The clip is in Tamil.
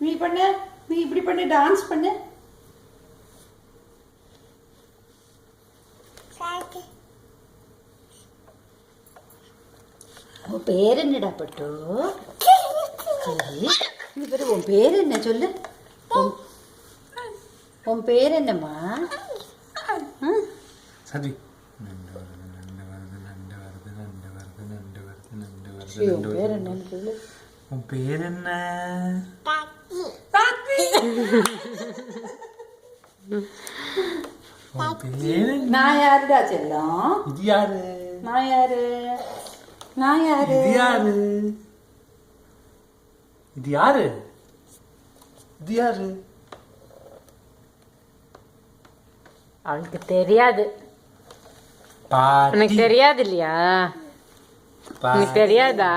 நீ பண்ணு, நீ இப்படி பண்ணு, டான்ஸ் பண்ணு. உன் பேர் என்னடா பட்டு? சரி, இந்த பேர் உன் பேர் என்ன சொல்லு. உன் பேர் என்னம்மா? சரி, உன் பேர் என்னன்னு சொல்லு. உன் பேர் என்ன? நான் யாருடா செல்லம்? இது யாரு? நான் யாரு? நான் யாரு? இது யாரு? இது யாரு? இது யாரு? அவளுக்கு தெரியாது. உனக்கு தெரியாது இல்லையா? உனக்கு தெரியாதா?